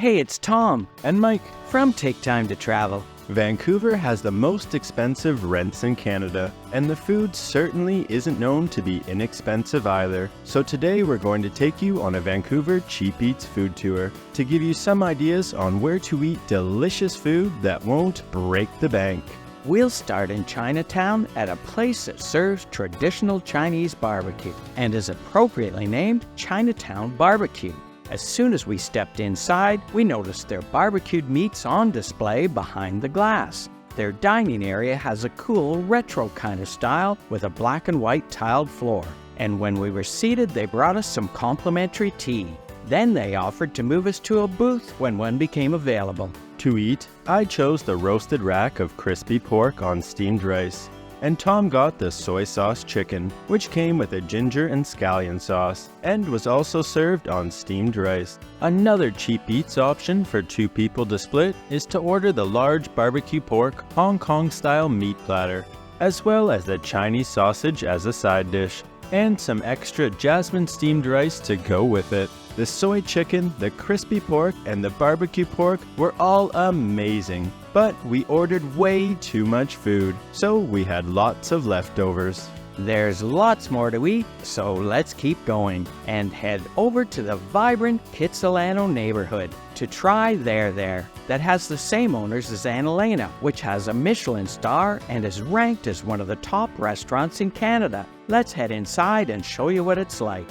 Hey, it's Tom And Mike. from Take Time to Travel. Vancouver has the most expensive rents in Canada, and the food certainly isn't known to be inexpensive either. So today we're going to take you on a Vancouver Cheap Eats food tour to give you some ideas on where to eat delicious food that won't break the bank. We'll start in Chinatown at a place that serves traditional Chinese barbecue and is appropriately named Chinatown BBQ. As soon as we stepped inside, we noticed their barbecued meats on display behind the glass. Their dining area has a cool retro kind of style with a black and white tiled floor. And when we were seated, they brought us some complimentary tea. Then they offered to move us to a booth when one became available. To eat, I chose the roasted rack of crispy pork on steamed rice, and Tom got the soy sauce chicken, which came with a ginger and scallion sauce, and was also served on steamed rice. Another cheap eats option for two people to split is to order the large barbecue pork Hong Kong style meat platter, as well as the Chinese sausage as a side dish, and some extra jasmine steamed rice to go with it. The soy chicken, the crispy pork, and the barbecue pork were all amazing, but we ordered way too much food, so we had lots of leftovers. There's lots more to eat, so let's keep going and head over to the vibrant Kitsilano neighborhood to try There that has the same owners as Annalena, which has a Michelin star and is ranked as one of the top restaurants in Canada. Let's head inside and show you what it's like.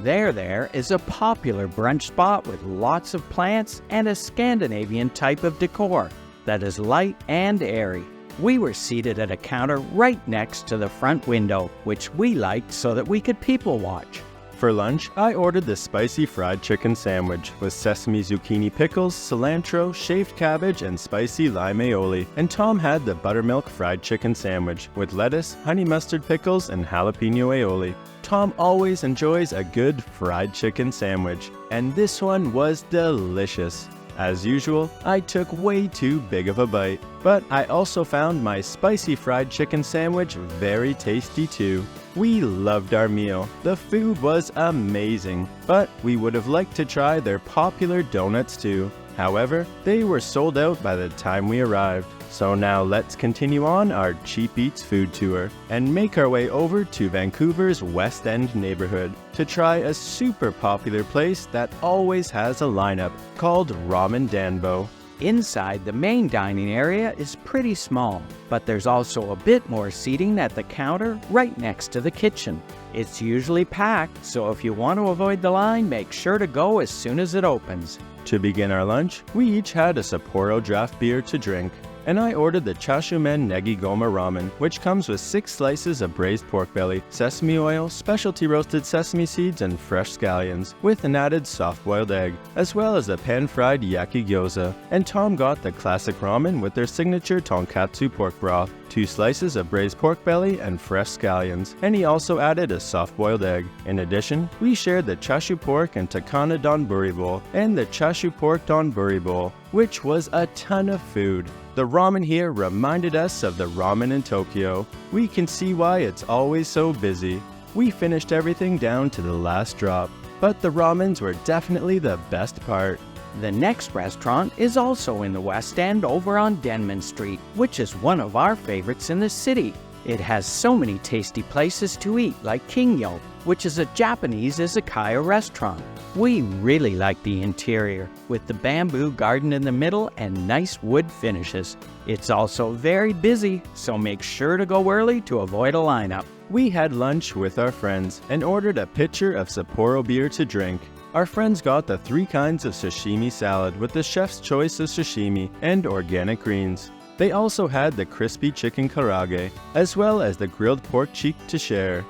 There is a popular brunch spot with lots of plants and a Scandinavian type of decor that is light and airy. We were seated at a counter right next to the front window, which we liked so that we could people watch. For lunch, I ordered the spicy fried chicken sandwich with sesame zucchini pickles, cilantro, shaved cabbage, and spicy lime aioli. And Tom had the buttermilk fried chicken sandwich with lettuce, honey mustard pickles, and jalapeno aioli. Tom always enjoys a good fried chicken sandwich, and this one was delicious. As usual, I took way too big of a bite, but I also found my spicy fried chicken sandwich very tasty too. We loved our meal. The food was amazing, but we would have liked to try their popular donuts too. However, they were sold out by the time we arrived. So now let's continue on our Cheap Eats food tour and make our way over to Vancouver's West End neighborhood to try a super popular place that always has a lineup called Ramen Danbo. Inside, the main dining area is pretty small, but there's also a bit more seating at the counter right next to the kitchen. It's usually packed, so if you want to avoid the line, make sure to go as soon as it opens. To begin our lunch, we each had a Sapporo draft beer to drink, and I ordered the Chashumen Negi Goma ramen, which comes with 6 slices of braised pork belly, sesame oil, specialty roasted sesame seeds, and fresh scallions, with an added soft-boiled egg, as well as a pan-fried yaki gyoza. And Tom got the classic ramen with their signature tonkatsu pork broth, 2 slices of braised pork belly, and fresh scallions, and he also added a soft-boiled egg. In addition, we shared the chashu pork and takana donburi bowl, and the chashu pork donburi bowl, which was a ton of food. The ramen here reminded us of the ramen in Tokyo. We can see why it's always so busy. We finished everything down to the last drop, but the ramens were definitely the best part. The next restaurant is also in the West End over on Denman Street, which is one of our favorites in the city. It has so many tasty places to eat, like Kingyo, which is a Japanese Izakaya restaurant. We really like the interior, with the bamboo garden in the middle and nice wood finishes. It's also very busy, so make sure to go early to avoid a lineup. We had lunch with our friends and ordered a pitcher of Sapporo beer to drink. Our friends got the 3 kinds of sashimi salad with the chef's choice of sashimi and organic greens. They also had the crispy chicken karage, as well as the grilled pork cheek to share.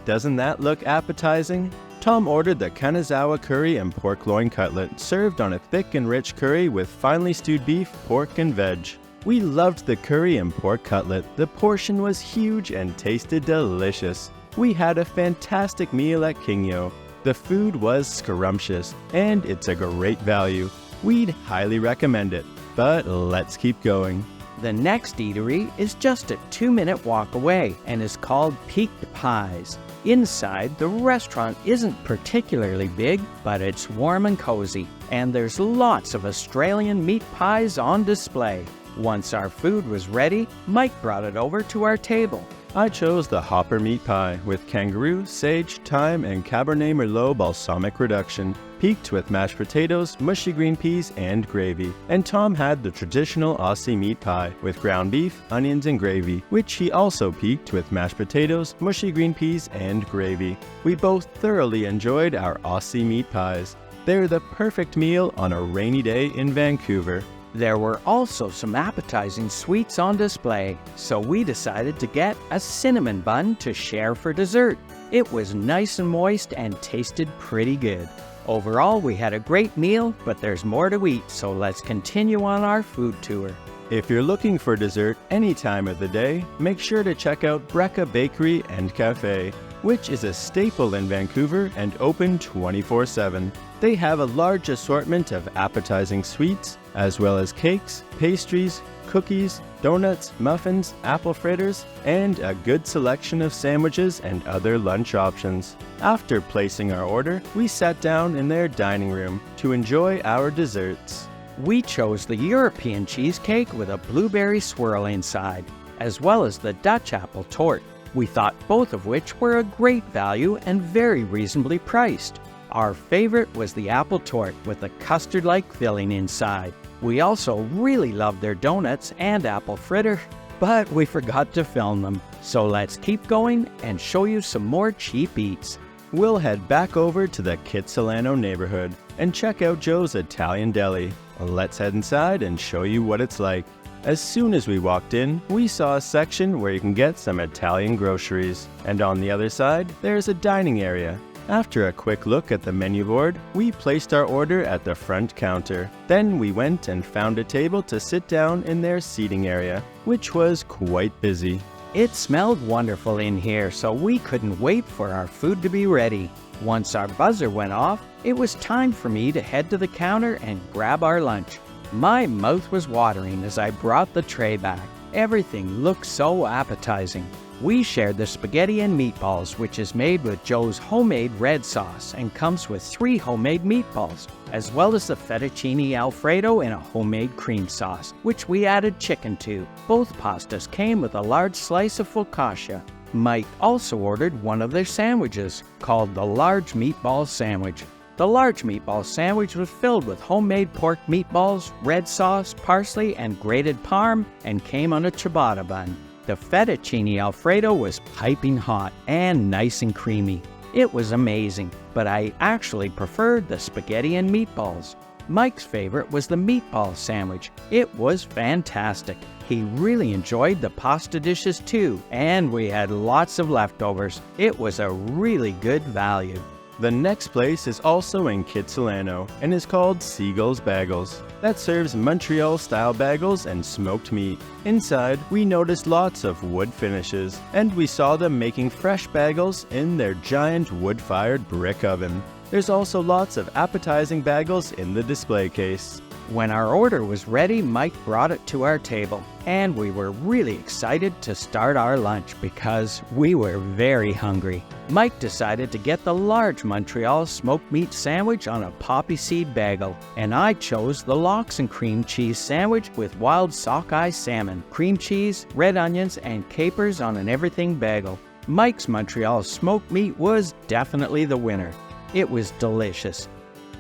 Doesn't that look appetizing? Tom ordered the Kanazawa curry and pork loin cutlet, served on a thick and rich curry with finely stewed beef, pork, and veg. We loved the curry and pork cutlet. The portion was huge and tasted delicious. We had a fantastic meal at Kingyo. The food was scrumptious, and it's a great value. We'd highly recommend it. But let's keep going. The next eatery is just a 2-minute walk away and is called Peaked Pies. Inside, the restaurant isn't particularly big, but it's warm and cozy. and there's lots of Australian meat pies on display. Once our food was ready, Mike brought it over to our table. I chose the Hopper meat pie with kangaroo, sage, thyme, and Cabernet Merlot balsamic reduction, peaked with mashed potatoes, mushy green peas, and gravy. And Tom had the traditional Aussie meat pie with ground beef, onions, and gravy, which he also peaked with mashed potatoes, mushy green peas, and gravy. We both thoroughly enjoyed our Aussie meat pies. They're the perfect meal on a rainy day in Vancouver. There were also some appetizing sweets on display, so we decided to get a cinnamon bun to share for dessert. It was nice and moist and tasted pretty good. Overall, we had a great meal, but there's more to eat, so let's continue on our food tour. If you're looking for dessert any time of the day, make sure to check out Breka Bakery and Café, which is a staple in Vancouver and open 24/7. They have a large assortment of appetizing sweets, as well as cakes, pastries, cookies, donuts, muffins, apple fritters, and a good selection of sandwiches and other lunch options. After placing our order, we sat down in their dining room to enjoy our desserts. We chose the European cheesecake with a blueberry swirl inside, as well as the Dutch apple tort. We thought both of which were a great value and very reasonably priced. Our favorite was the apple tort with a custard-like filling inside. We also really loved their donuts and apple fritter, but we forgot to film them. So let's keep going and show you some more cheap eats. We'll head back over to the Kitsilano neighborhood and check out Joe's Italian Deli. Let's head inside and show you what it's like. As soon as we walked in, we saw a section where you can get some Italian groceries, and on the other side, there's a dining area. After a quick look at the menu board, we placed our order at the front counter. Then we went and found a table to sit down in their seating area, which was quite busy. It smelled wonderful in here, so we couldn't wait for our food to be ready. Once our buzzer went off, it was time for me to head to the counter and grab our lunch. My mouth was watering as I brought the tray back. Everything looked so appetizing. We shared the spaghetti and meatballs, which is made with Joe's homemade red sauce and comes with 3 homemade meatballs, as well as the fettuccine alfredo in a homemade cream sauce, which we added chicken to. Both pastas came with a large slice of focaccia. Mike also ordered one of their sandwiches, called the large meatball sandwich. The large meatball sandwich was filled with homemade pork meatballs, red sauce, parsley, and grated parm, and came on a ciabatta bun. The fettuccine alfredo was piping hot and nice and creamy. It was amazing, but I actually preferred the spaghetti and meatballs. Mike's favorite was the meatball sandwich. It was fantastic. He really enjoyed the pasta dishes too, and we had lots of leftovers. It was a really good value. The next place is also in Kitsilano and is called Siegel's Bagels. That serves Montreal-style bagels and smoked meat. Inside, we noticed lots of wood finishes, and we saw them making fresh bagels in their giant wood-fired brick oven. There's also lots of appetizing bagels in the display case. When our order was ready, Mike brought it to our table, and we were really excited to start our lunch because we were very hungry. Mike decided to get the large Montreal smoked meat sandwich on a poppy seed bagel, and I chose the lox and cream cheese sandwich with wild sockeye salmon, cream cheese, red onions, and capers on an everything bagel. Mike's Montreal smoked meat was definitely the winner. It was delicious.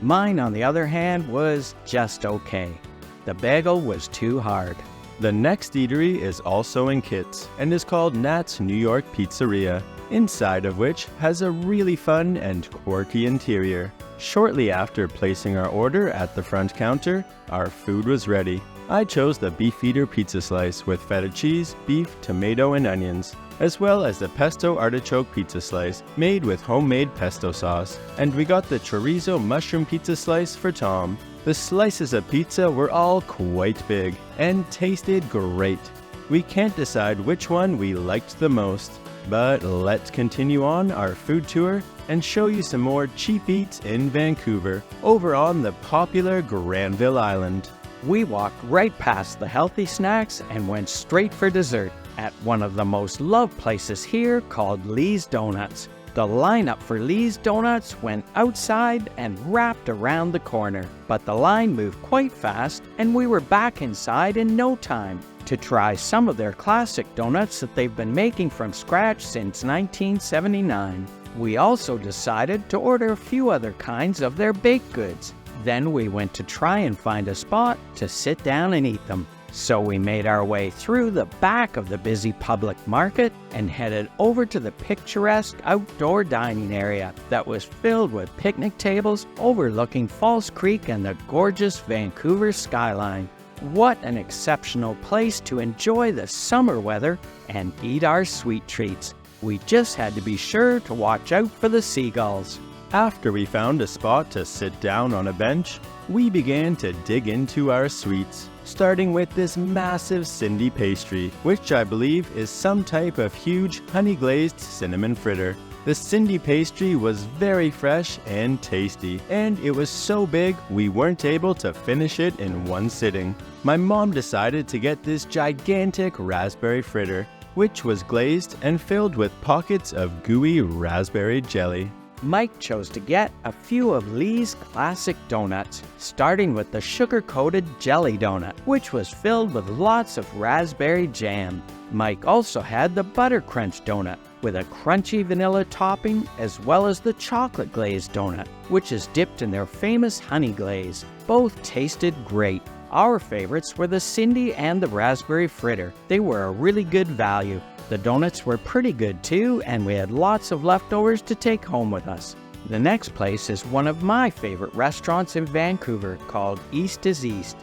Mine, on the other hand, was just okay. The bagel was too hard. The next eatery is also in Kits and is called Nat's New York Pizzeria, inside of which has a really fun and quirky interior. Shortly after placing our order at the front counter, our food was ready. I chose the beefeater pizza slice with feta cheese, beef, tomato, and onions, as well as the pesto artichoke pizza slice made with homemade pesto sauce, and we got the chorizo mushroom pizza slice for Tom. The slices of pizza were all quite big and tasted great. We can't decide which one we liked the most, but let's continue on our food tour and show you some more cheap eats in Vancouver over on the popular Granville Island. We walked right past the healthy snacks and went straight for dessert at one of the most loved places here called Lee's Donuts. The lineup for Lee's Donuts went outside and wrapped around the corner, but the line moved quite fast and we were back inside in no time to try some of their classic donuts that they've been making from scratch since 1979. We also decided to order a few other kinds of their baked goods. Then we went to try and find a spot to sit down and eat them. So we made our way through the back of the busy public market and headed over to the picturesque outdoor dining area that was filled with picnic tables overlooking False Creek and the gorgeous Vancouver skyline. What an exceptional place to enjoy the summer weather and eat our sweet treats. We just had to be sure to watch out for the seagulls. After we found a spot to sit down on a bench, we began to dig into our sweets, starting with this massive Cindy pastry, which I believe is some type of huge honey-glazed cinnamon fritter. The Cindy pastry was very fresh and tasty, and it was so big we weren't able to finish it in one sitting. My mom decided to get this gigantic raspberry fritter, which was glazed and filled with pockets of gooey raspberry jelly. Mike chose to get a few of Lee's classic donuts, starting with the sugar-coated jelly donut, which was filled with lots of raspberry jam. Mike also had the butter crunch donut with a crunchy vanilla topping, as well as the chocolate glazed donut, which is dipped in their famous honey glaze. Both tasted great. Our favorites were the Cindy and the raspberry fritter. They were a really good value. The donuts were pretty good too, and we had lots of leftovers to take home with us. The next place is one of my favorite restaurants in Vancouver called East is East.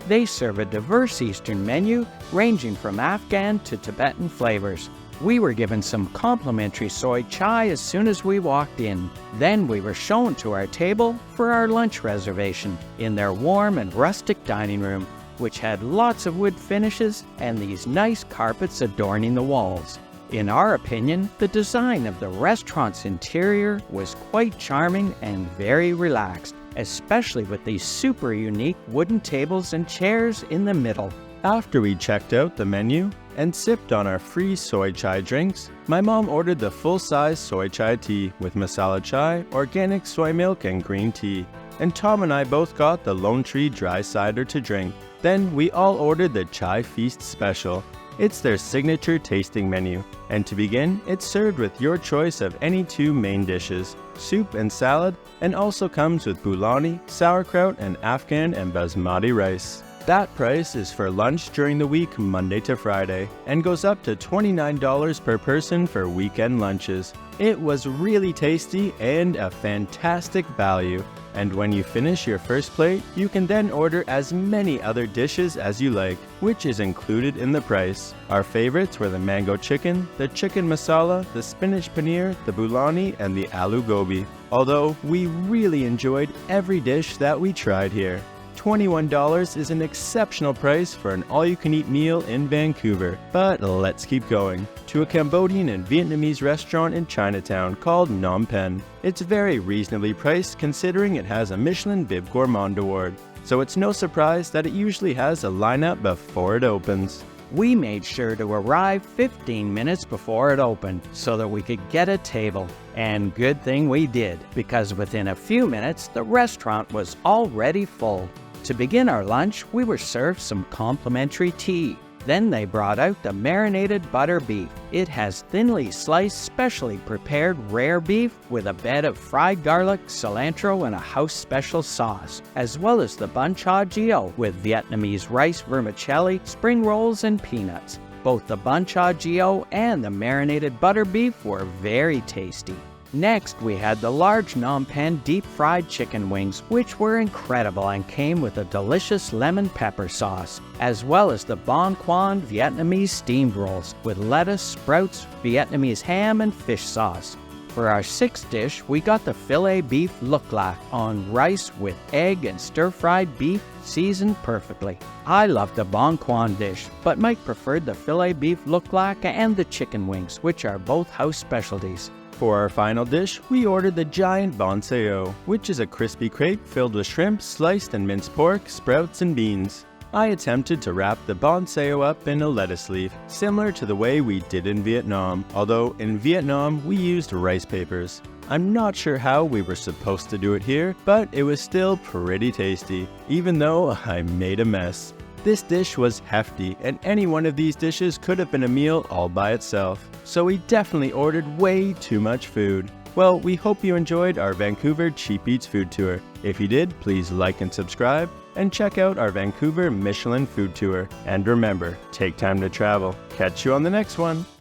They serve a diverse Eastern menu ranging from Afghan to Tibetan flavors. We were given some complimentary soy chai as soon as we walked in. Then we were shown to our table for our lunch reservation in their warm and rustic dining room, which had lots of wood finishes and these nice carpets adorning the walls. In our opinion, the design of the restaurant's interior was quite charming and very relaxed, especially with these super unique wooden tables and chairs in the middle. After we checked out the menu and sipped on our free soy chai drinks, my mom ordered the full-size soy chai tea with masala chai, organic soy milk, and green tea. And Tom and I both got the Lone Tree dry cider to drink. Then we all ordered the Chai Feast Special. It's their signature tasting menu, and to begin, it's served with your choice of any two main dishes, soup and salad, and also comes with boulani, sauerkraut, and Afghan and basmati rice. That price is for lunch during the week Monday to Friday, and goes up to $29 per person for weekend lunches. It was really tasty and a fantastic value. And when you finish your first plate, you can then order as many other dishes as you like, which is included in the price. Our favorites were the mango chicken, the chicken masala, the spinach paneer, the boulani, and the aloo gobi. Although we really enjoyed every dish that we tried here. $21 is an exceptional price for an all-you-can-eat meal in Vancouver. But let's keep going to a Cambodian and Vietnamese restaurant in Chinatown called Phnom Penh. It's very reasonably priced considering it has a Michelin Bib Gourmand award, so it's no surprise that it usually has a lineup before it opens. We made sure to arrive 15 minutes before it opened so that we could get a table. And good thing we did, because within a few minutes the restaurant was already full. To begin our lunch, we were served some complimentary tea. Then they brought out the marinated butter beef. It has thinly sliced, specially prepared rare beef with a bed of fried garlic, cilantro, and a house special sauce, as well as the bun cha gio with Vietnamese rice vermicelli, spring rolls, and peanuts. Both the bun cha gio and the marinated butter beef were very tasty. Next, we had the large Phnom Penh deep-fried chicken wings, which were incredible and came with a delicious lemon pepper sauce, as well as the Bon Quan Vietnamese steamed rolls with lettuce, sprouts, Vietnamese ham, and fish sauce. For our sixth dish, we got the filet beef luk lak on rice with egg and stir-fried beef seasoned perfectly. I loved the Bon Quan dish, but Mike preferred the filet beef luk lak and the chicken wings, which are both house specialties. For our final dish, we ordered the giant bonseo, which is a crispy crepe filled with shrimp, sliced and minced pork, sprouts, and beans. I attempted to wrap the bonseo up in a lettuce leaf, similar to the way we did in Vietnam, although in Vietnam we used rice papers. I'm not sure how we were supposed to do it here, but it was still pretty tasty, even though I made a mess. This dish was hefty, and any one of these dishes could have been a meal all by itself, so we definitely ordered way too much food. Well, we hope you enjoyed our Vancouver Cheap Eats food tour. If you did, please like and subscribe, and check out our Vancouver Michelin food tour. And remember, take time to travel. Catch you on the next one.